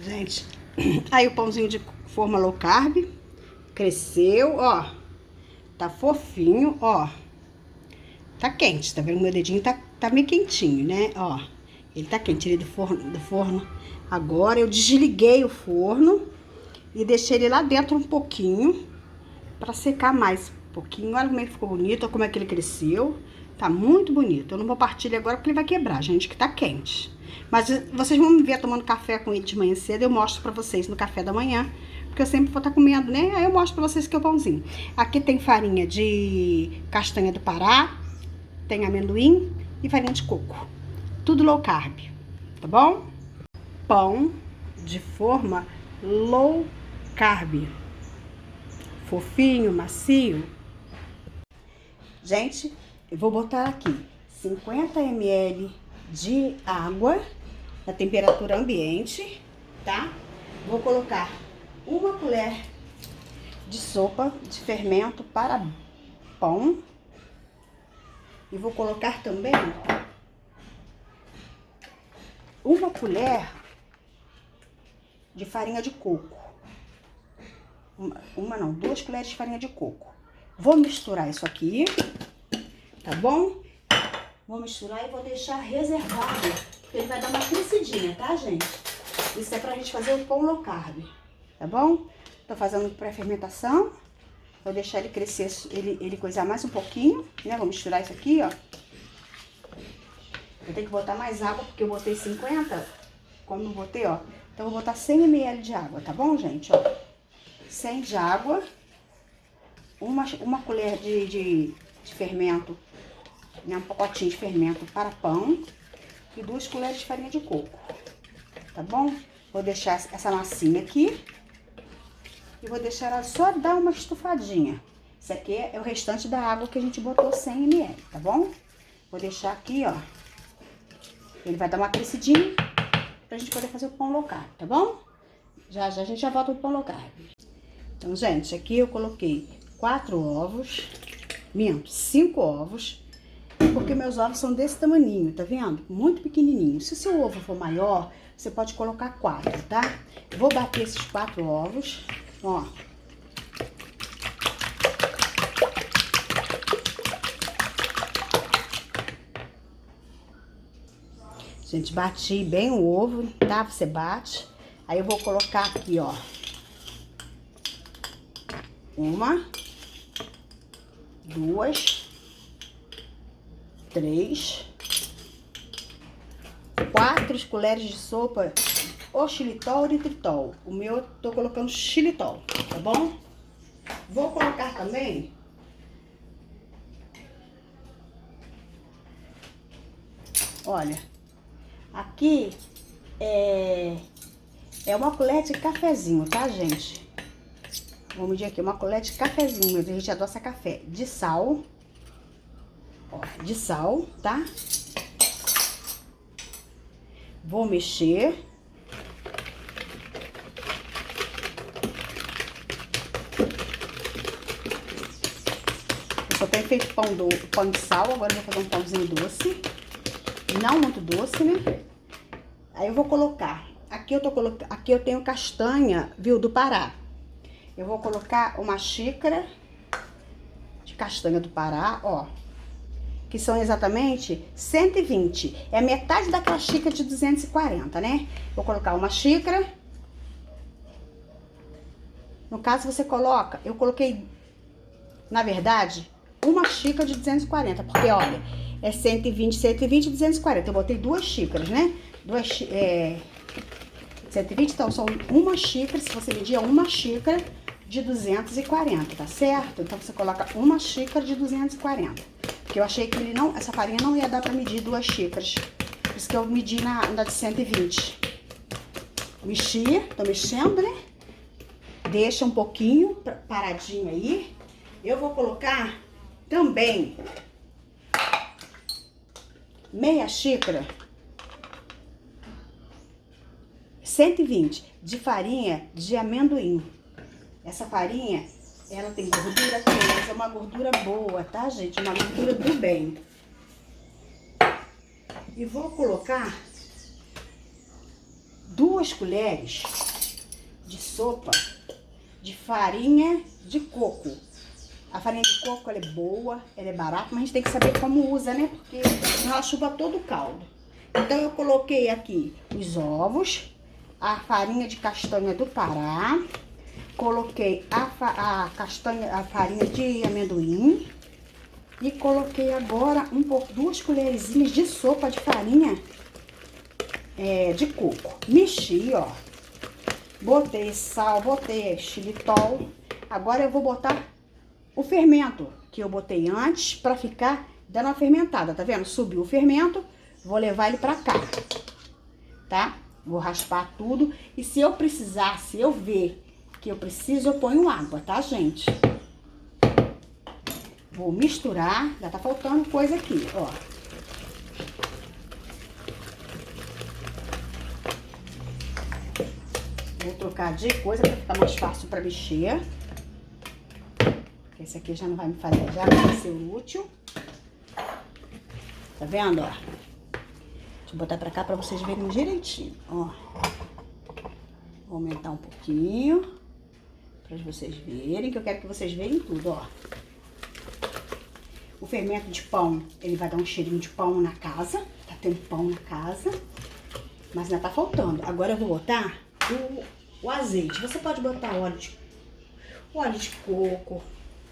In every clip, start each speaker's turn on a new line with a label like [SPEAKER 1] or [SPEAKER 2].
[SPEAKER 1] Gente, aí o pãozinho de forma low carb cresceu, ó. Tá fofinho, ó. Tá quente, tá vendo? Meu dedinho tá meio quentinho, né? Ó, ele tá quente, ele do forno. Agora eu desliguei o forno e deixei ele lá dentro um pouquinho pra secar mais um pouquinho. Olha como ele ficou bonito, olha como é que ele cresceu. Tá muito bonito. Eu não vou partir ele agora porque ele vai quebrar, gente, que tá quente. Mas vocês vão me ver tomando café com ele de manhã cedo, eu mostro pra vocês no café da manhã. Porque eu sempre vou estar comendo, né? Aí eu mostro pra vocês que é o pãozinho. Aqui tem farinha de castanha do Pará, tem amendoim e farinha de coco. Tudo low carb, tá bom? Pão de forma low carb. Fofinho, macio. Gente, eu vou botar aqui 50 ml de água na temperatura ambiente, tá? Vou colocar uma colher de sopa de fermento para pão. E vou colocar também uma colher de farinha de coco. Duas colheres de farinha de coco. Vou misturar isso aqui, tá bom? Vou misturar e vou deixar reservado, porque ele vai dar uma crescidinha, tá, gente? Isso é pra gente fazer o pão low carb, tá bom? Tô fazendo pré-fermentação. Vou deixar ele crescer, ele coisar mais um pouquinho, né? Vou misturar isso aqui, ó. Eu tenho que botar mais água, porque eu botei 50, como eu botei, ó. Então, eu vou botar 100 ml de água, tá bom, gente? Ó, 100 de água, uma colher de fermento, né? Um pacotinho de fermento para pão e 2 colheres de farinha de coco, tá bom? Vou deixar essa massinha aqui e vou deixar ela só dar uma estufadinha. Isso aqui é o restante da água que a gente botou 100 ml, tá bom? Vou deixar aqui, ó. Ele vai dar uma crescidinha pra gente poder fazer o pão low carb, tá bom? Já a gente já volta pro pão low carb. Então, gente, aqui eu coloquei 4 ovos, 5 ovos, porque meus ovos são desse tamaninho, tá vendo? Muito pequenininho. Se o seu ovo for maior, você pode colocar 4, tá? Vou bater esses 4 ovos, ó. Gente, bati bem o ovo, tá? Você bate. Aí eu vou colocar aqui, ó. 1, 2, 3, 4 colheres de sopa ou xilitol ou eritritol. O meu eu tô colocando xilitol, tá bom? Vou colocar também olha, aqui é uma colher de cafezinho, tá, gente? Vou medir aqui uma colher de cafezinho, a gente adoça café de sal, ó, de sal, tá? Vou mexer. Eu só tenho feito pão de sal, agora eu vou fazer um pãozinho doce. Não muito doce, né? Aí eu vou colocar, aqui eu tenho castanha, viu, do Pará. Eu vou colocar uma xícara de castanha do Pará, ó. Que são exatamente 120. É metade daquela xícara de 240, né? Vou colocar uma xícara. No caso, você coloca, eu coloquei, na verdade, uma xícara de 240, porque, olha, é 120, 120 e 240. Eu botei 2 xícaras, né? 120, então são uma xícara, se você medir, é uma xícara de 240, tá certo? Então, você coloca uma xícara de 240. Porque eu achei que essa farinha não ia dar pra medir 2 xícaras. Por isso que eu medi na de 120. Mexi, tô mexendo, né? Deixa um pouquinho paradinho aí. Eu vou colocar também meia xícara, 120, de farinha de amendoim. Essa farinha, ela tem gordura aqui, mas é uma gordura boa, tá, gente? Uma gordura do bem. E vou colocar 2 colheres de sopa de farinha de coco. A farinha de coco, ela é boa, ela é barata, mas a gente tem que saber como usa, né? Porque ela chupa todo o caldo. Então, eu coloquei aqui os ovos, a farinha de castanha do Pará, coloquei a farinha de amendoim e coloquei agora 2 colherzinhas de sopa de farinha de coco. Mexi, ó. Botei sal, botei xilitol. Agora eu vou botar o fermento que eu botei antes pra ficar dando uma fermentada, tá vendo? Subiu o fermento, vou levar ele pra cá, tá? Vou raspar tudo e se eu precisar, se eu ver que eu preciso, eu ponho água, tá, gente? Vou misturar, já tá faltando coisa aqui, ó. Vou trocar de coisa pra ficar mais fácil pra mexer. Esse aqui já não vai me fazer, já vai ser útil. Tá vendo, ó? Deixa eu botar pra cá pra vocês verem direitinho, ó. Vou aumentar um pouquinho pra vocês verem, que eu quero que vocês vejam tudo, ó. O fermento de pão, ele vai dar um cheirinho de pão na casa. Tá tendo pão na casa, mas ainda tá faltando. Agora eu vou botar o azeite. Você pode botar óleo de coco.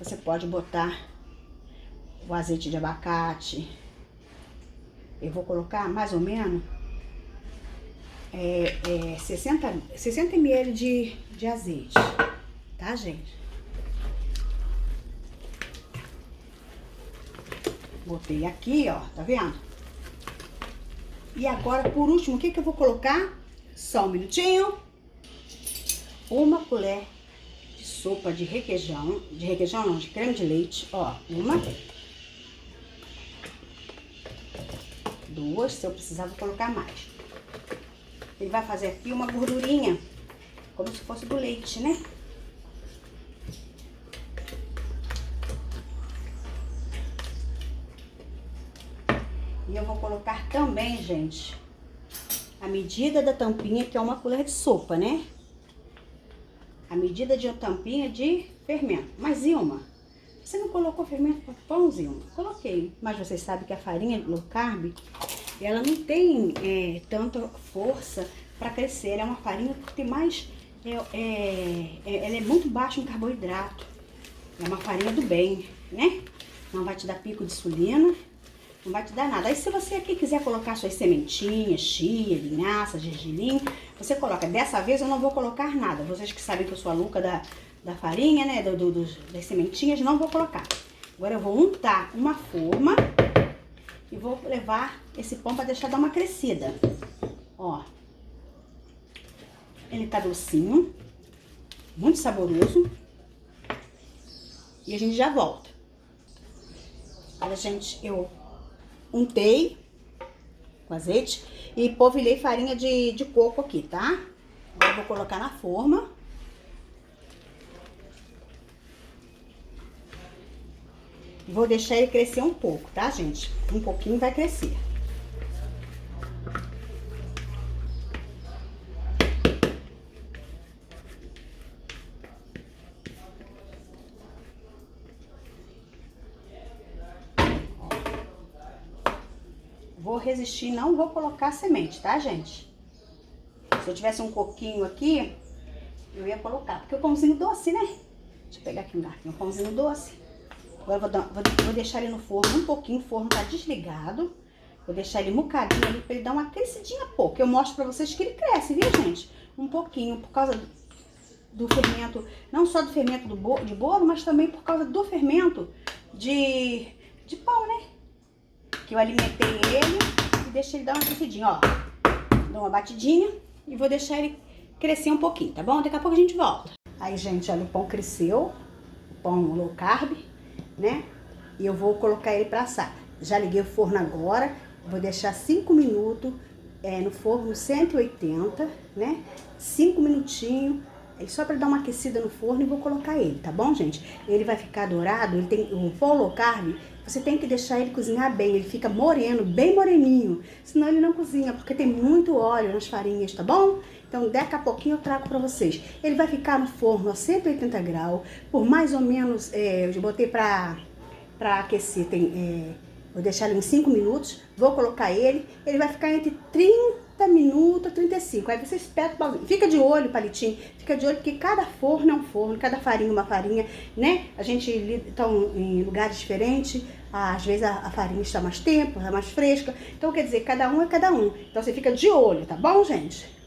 [SPEAKER 1] Você pode botar o azeite de abacate. Eu vou colocar mais ou menos 60 ml de azeite, tá, gente? Botei aqui, ó, tá vendo? E agora, por último, o que eu vou colocar? Só um minutinho. 1 colher de sopa de requeijão, de creme de leite, ó, 2, se eu precisar vou colocar mais. Ele vai fazer aqui uma gordurinha, como se fosse do leite, né? E eu vou colocar também, gente, a medida da tampinha, que é 1 colher de sopa, né? A medida de tampinha de fermento. Mas, Ilma, você não colocou fermento para pão, Ilma? Coloquei. Mas vocês sabem que a farinha low carb, ela não tem tanta força para crescer. Ela é uma farinha que tem mais... ela é muito baixa em carboidrato. É uma farinha do bem, né? Não vai te dar pico de insulina. Não vai te dar nada. Aí se você aqui quiser colocar suas sementinhas, chia, linhaça, gergelim, você coloca. Dessa vez eu não vou colocar nada. Vocês que sabem que eu sou a louca da farinha, né, das sementinhas, não vou colocar. Agora eu vou untar uma forma e vou levar esse pão para deixar dar uma crescida. Ó. Ele tá docinho, muito saboroso. E a gente já volta. Olha, gente, eu untei com azeite e polvilhei farinha de coco aqui, tá? Agora eu vou colocar na forma. Vou deixar ele crescer um pouco, tá, gente? Um pouquinho vai crescer. Vou resistir, não vou colocar semente, tá, gente? Se eu tivesse um coquinho aqui, eu ia colocar. Porque o pãozinho doce, né? Deixa eu pegar aqui um garfinho, um pãozinho doce. Agora vou deixar ele no forno um pouquinho, o forno tá desligado. Vou deixar ele mucadinho ali pra ele dar uma crescidinha pouco. Eu mostro pra vocês que ele cresce, viu, gente? Um pouquinho, por causa do fermento, não só do fermento de bolo, mas também por causa do fermento de pão, né? Que eu alimentei ele e deixei ele dar uma crescidinha, ó. Dou uma batidinha e vou deixar ele crescer um pouquinho, tá bom? Daqui a pouco a gente volta. Aí, gente, olha, o pão cresceu, o pão low carb, né? E eu vou colocar ele pra assar. Já liguei o forno agora, vou deixar 5 minutos no forno 180, né? 5 minutinhos, só pra dar uma aquecida no forno e vou colocar ele, tá bom, gente? Ele vai ficar dourado, ele tem o pão low carb, você tem que deixar ele cozinhar bem, ele fica moreno, bem moreninho, senão ele não cozinha, porque tem muito óleo nas farinhas, tá bom? Então, daqui a pouquinho eu trago pra vocês. Ele vai ficar no forno a 180 graus, por mais ou menos, eu botei pra aquecer, vou deixar ele em 5 minutos, vou colocar ele vai ficar entre 30 minutos a 35, aí você espeta o bagulho. Fica de olho, palitinho, fica de olho, porque cada forno é um forno, cada farinha é uma farinha, né? A gente estão em lugares diferentes, às vezes a farinha está mais tempo, é mais fresca, então quer dizer, cada um é cada um. Então você fica de olho, tá bom, gente?